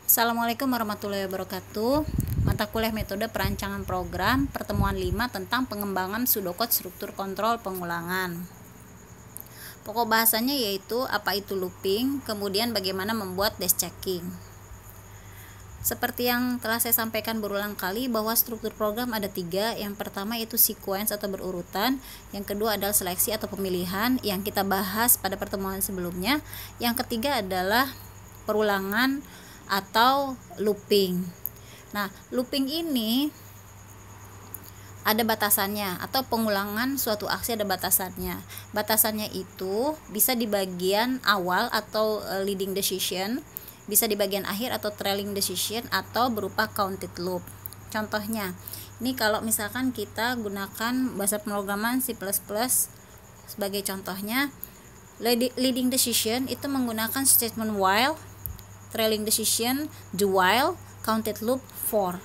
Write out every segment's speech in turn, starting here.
Assalamualaikum warahmatullahi wabarakatuh. Mata kuliah metode perancangan program pertemuan 5 tentang pengembangan pseudocode struktur kontrol pengulangan. Pokok bahasanya yaitu apa itu looping, kemudian bagaimana membuat dash checking. Seperti yang telah saya sampaikan berulang kali bahwa struktur program ada 3. Yang pertama itu sequence atau berurutan, yang kedua adalah seleksi atau pemilihan yang kita bahas pada pertemuan sebelumnya, yang ketiga adalah perulangan atau looping. Nah, looping ini ada batasannya, atau pengulangan suatu aksi ada batasannya. Batasannya itu bisa di bagian awal atau leading decision, bisa di bagian akhir atau trailing decision, atau berupa counted loop. Contohnya, ini kalau misalkan kita gunakan bahasa pemrograman C++ sebagai contohnya, leading decision itu menggunakan statement while, trailing decision do while, counted loop for.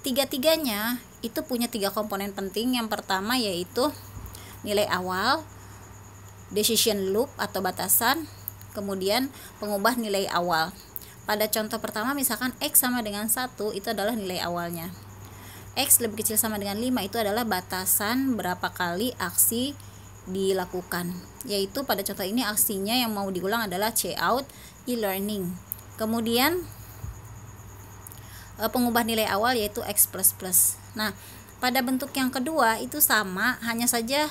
Tiga-tiganya itu punya 3 komponen penting. Yang pertama yaitu nilai awal, decision loop atau batasan, kemudian pengubah nilai awal. Pada contoh pertama misalkan X sama dengan 1, itu adalah nilai awalnya. X lebih kecil sama dengan 5 itu adalah batasan berapa kali aksi dilakukan, yaitu pada contoh ini aksinya yang mau diulang adalah cout e-learning. Kemudian pengubah nilai awal yaitu X++. Nah, pada bentuk yang kedua itu sama, hanya saja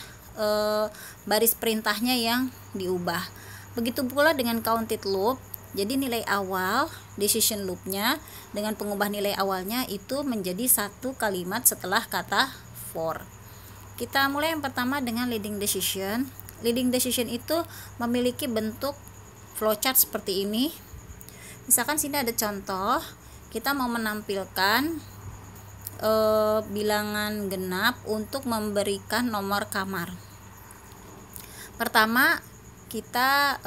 baris perintahnya yang diubah. Begitu pula dengan counted loop. Jadi nilai awal decision loopnya dengan pengubah nilai awalnya itu menjadi satu kalimat setelah kata for. Kita mulai yang pertama dengan leading decision. Leading decision itu memiliki bentuk flowchart seperti ini. Misalkan sini ada contoh, kita mau menampilkan bilangan genap untuk memberikan nomor kamar. Pertama kita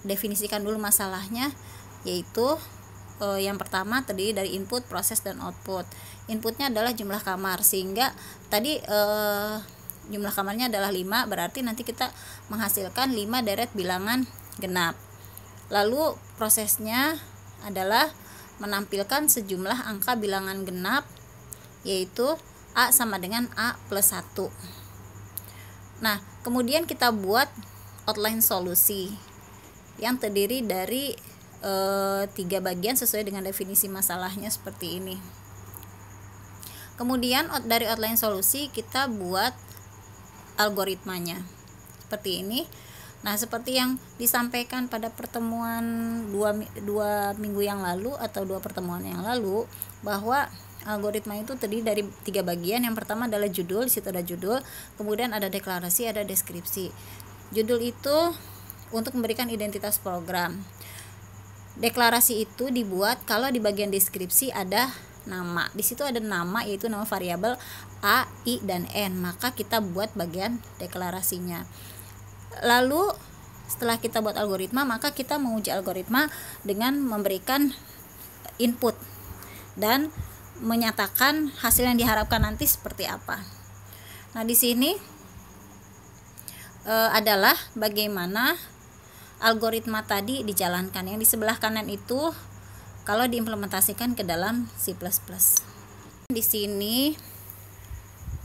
definisikan dulu masalahnya, yaitu yang pertama terdiri dari input, proses, dan output. Inputnya adalah jumlah kamar, sehingga tadi jumlah kamarnya adalah 5, berarti nanti kita menghasilkan 5 deret bilangan genap. Lalu prosesnya adalah menampilkan sejumlah angka bilangan genap, yaitu A sama dengan A plus 1. Nah, kemudian kita buat outline solusi yang terdiri dari 3 bagian sesuai dengan definisi masalahnya seperti ini. Kemudian dari outline solusi kita buat algoritmanya seperti ini. Nah, seperti yang disampaikan pada pertemuan 2 minggu yang lalu atau 2 pertemuan yang lalu, bahwa algoritma itu terdiri dari 3 bagian. Yang pertama adalah judul, di situ ada judul, kemudian ada deklarasi, ada deskripsi. Judul itu untuk memberikan identitas program. Deklarasi itu dibuat kalau di bagian deskripsi ada nama. Di situ ada nama, yaitu nama variabel A, I, dan N. Maka kita buat bagian deklarasinya. Lalu setelah kita buat algoritma, maka kita menguji algoritma dengan memberikan input dan menyatakan hasil yang diharapkan nanti seperti apa. Nah, di sini adalah bagaimana algoritma tadi dijalankan. Yang di sebelah kanan itu kalau diimplementasikan ke dalam C++. Di sini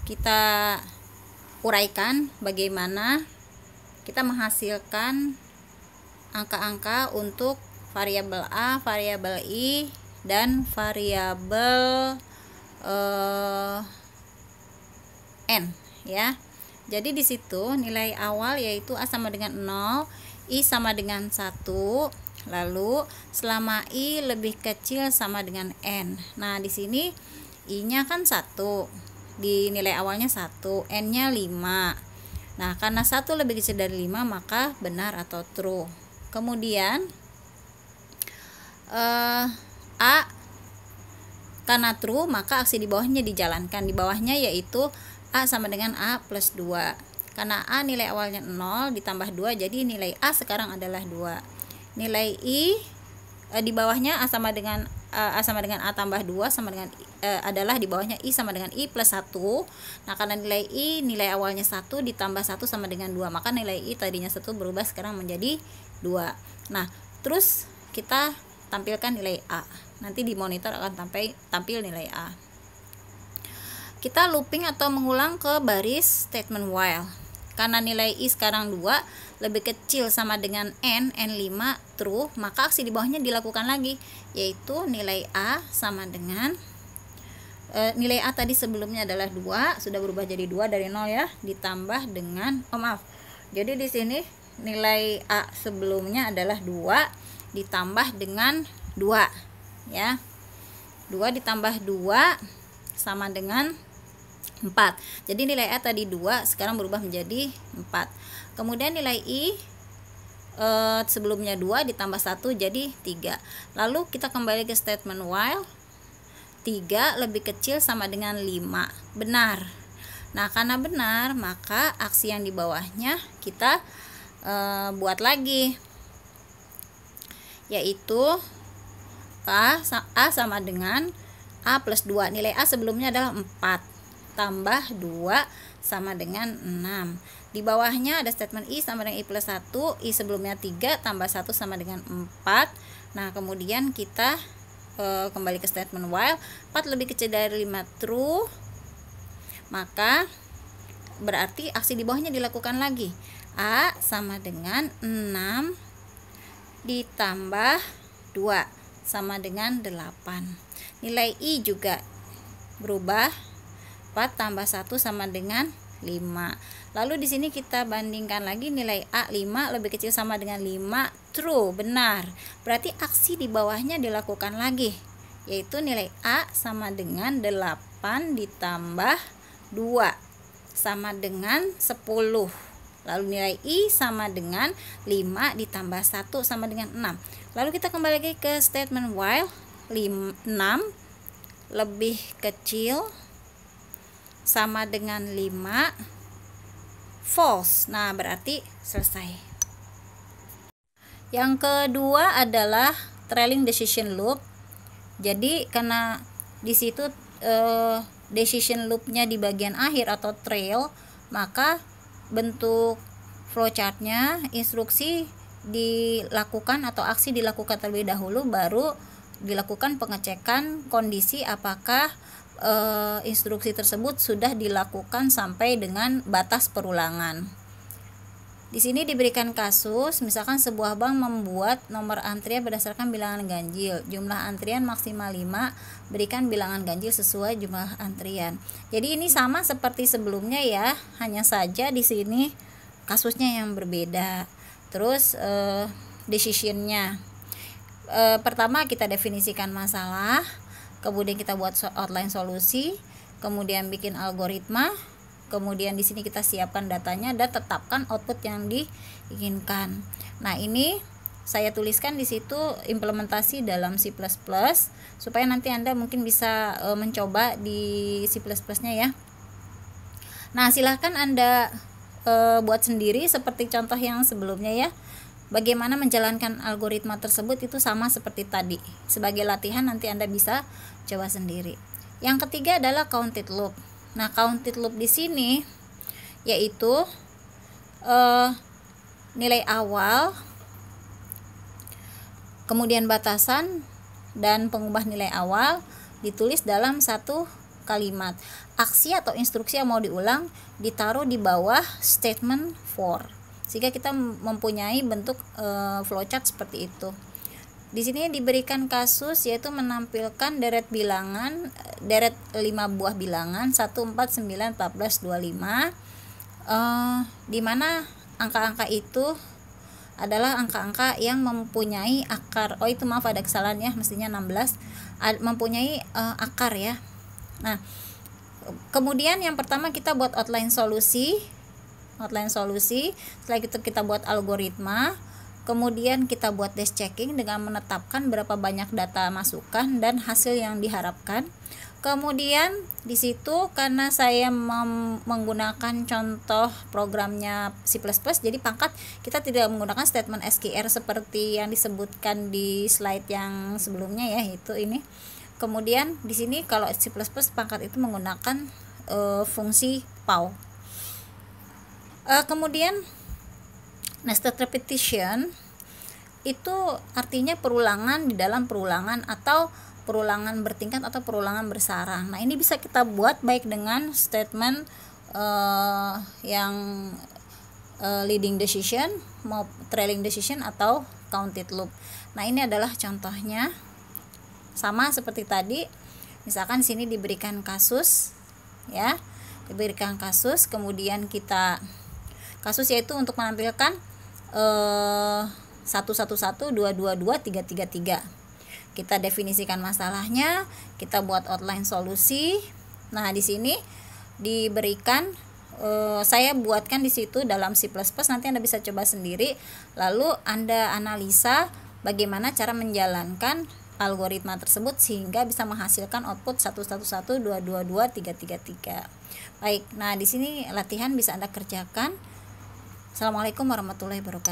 kita uraikan bagaimana kita menghasilkan angka-angka untuk variabel A, variabel I, dan variabel N, ya. Jadi di situ nilai awal yaitu A sama dengan 0, I sama dengan 1, lalu selama I lebih kecil sama dengan N. Nah, di sini I-nya kan 1, di nilai awalnya 1, N-nya 5. Nah, karena 1 lebih kecil dari 5, maka benar atau true. Kemudian A karena true, maka aksi di bawahnya dijalankan. Di bawahnya yaitu A sama dengan A plus 2. Karena A nilai awalnya 0 ditambah 2, jadi nilai A sekarang adalah 2. Nilai I di bawahnya A sama dengan A tambah 2 sama dengan adalah di bawahnya I sama dengan I plus 1. Nah, karena nilai I nilai awalnya 1 ditambah 1 sama dengan 2, maka nilai I tadinya 1 berubah sekarang menjadi 2. Nah, terus kita tampilkan nilai A. Nanti di monitor akan tampil nilai A. Kita looping atau mengulang ke baris statement while. Karena nilai I sekarang 2 lebih kecil sama dengan N 5 true, maka aksi di bawahnya dilakukan lagi, yaitu nilai A sama dengan nilai A tadi sebelumnya adalah 2, sudah berubah jadi 2 dari 0 ya, ditambah dengan jadi di sini nilai A sebelumnya adalah 2 ditambah dengan 2 ya. 2 ditambah 2 sama dengan 4. Jadi nilai A tadi 2, sekarang berubah menjadi 4. Kemudian nilai I sebelumnya 2 ditambah 1 jadi 3. Lalu kita kembali ke statement while. 3 lebih kecil sama dengan 5. Benar. Nah, karena benar, maka aksi yang di bawahnya kita buat lagi, yaitu A sama dengan A plus 2. Nilai A sebelumnya adalah 4 tambah 2 sama dengan 6. Di bawahnya ada statement I sama dengan I plus 1. I sebelumnya 3 tambah 1 sama dengan 4. Nah, kemudian kita kembali ke statement while. 4 lebih kecil dari 5 true, maka berarti aksi di bawahnya dilakukan lagi. A sama dengan 6 ditambah 2 sama dengan 8. Nilai I juga berubah, 4 tambah 1 sama dengan 5. Lalu di sini kita bandingkan lagi, nilai A 5 lebih kecil sama dengan 5 true, benar. Berarti aksi di bawahnya dilakukan lagi, yaitu nilai A sama dengan 8 ditambah 2 sama dengan 10. Lalu nilai I sama dengan 5 ditambah 1 sama dengan 6. Lalu kita kembali lagi ke statement while. 6 lebih kecil sama dengan 5 false. Nah, berarti selesai. Yang kedua adalah trailing decision loop. Jadi karena di situ decision loopnya di bagian akhir atau trail, maka bentuk flowchartnya instruksi dilakukan atau aksi dilakukan terlebih dahulu, baru dilakukan pengecekan kondisi apakah instruksi tersebut sudah dilakukan sampai dengan batas perulangan. Di sini diberikan kasus, misalkan sebuah bank membuat nomor antrian berdasarkan bilangan ganjil. Jumlah antrian maksimal 5, berikan bilangan ganjil sesuai jumlah antrian. Jadi ini sama seperti sebelumnya ya, hanya saja di sini kasusnya yang berbeda. Terus decisionnya. Pertama kita definisikan masalah, kemudian kita buat outline solusi, kemudian bikin algoritma, kemudian di sini kita siapkan datanya dan tetapkan output yang diinginkan. Nah, ini saya tuliskan di situ implementasi dalam C++ supaya nanti Anda mungkin bisa mencoba di C++ nya ya. Nah, silahkan Anda buat sendiri seperti contoh yang sebelumnya ya. Bagaimana menjalankan algoritma tersebut itu sama seperti tadi. Sebagai latihan nanti Anda bisa coba sendiri. Yang ketiga adalah counted loop. Nah, counted loop di sini yaitu nilai awal, kemudian batasan dan pengubah nilai awal ditulis dalam satu kalimat. Aksi atau instruksi yang mau diulang ditaruh di bawah statement for, sehingga kita mempunyai bentuk flowchart seperti itu. Di sini diberikan kasus yaitu menampilkan deret bilangan, deret 5 buah bilangan 1, 4, 9, 14, 25, di mana angka-angka itu adalah angka-angka yang mempunyai akar. Oh, itu maaf ada kesalahan ya, mestinya 16, mempunyai akar ya. Nah, kemudian yang pertama kita buat outline solusi. Setelah itu kita buat algoritma, kemudian kita buat dash checking dengan menetapkan berapa banyak data masukan dan hasil yang diharapkan. Kemudian di situ karena saya menggunakan contoh programnya C++, jadi pangkat kita tidak menggunakan statement SQR seperti yang disebutkan di slide yang sebelumnya ya, itu ini. Kemudian di sini kalau C++ pangkat itu menggunakan fungsi PAW. Kemudian nested repetition itu artinya perulangan di dalam perulangan atau perulangan bertingkat atau perulangan bersarang. Nah, ini bisa kita buat baik dengan statement yang leading decision, mau trailing decision atau counted loop. Nah, ini adalah contohnya. Sama seperti tadi, misalkan sini diberikan kasus ya. Diberikan kasus, kemudian kita kasus yaitu untuk menampilkan 111, 222, 333. Kita definisikan masalahnya, kita buat outline solusi. Nah, di sini diberikan saya buatkan di situ dalam C++, nanti Anda bisa coba sendiri. Lalu Anda analisa bagaimana cara menjalankan algoritma tersebut sehingga bisa menghasilkan output 111, 222, 333. Baik, nah di sini latihan bisa Anda kerjakan. Assalamualaikum warahmatullahi wabarakatuh.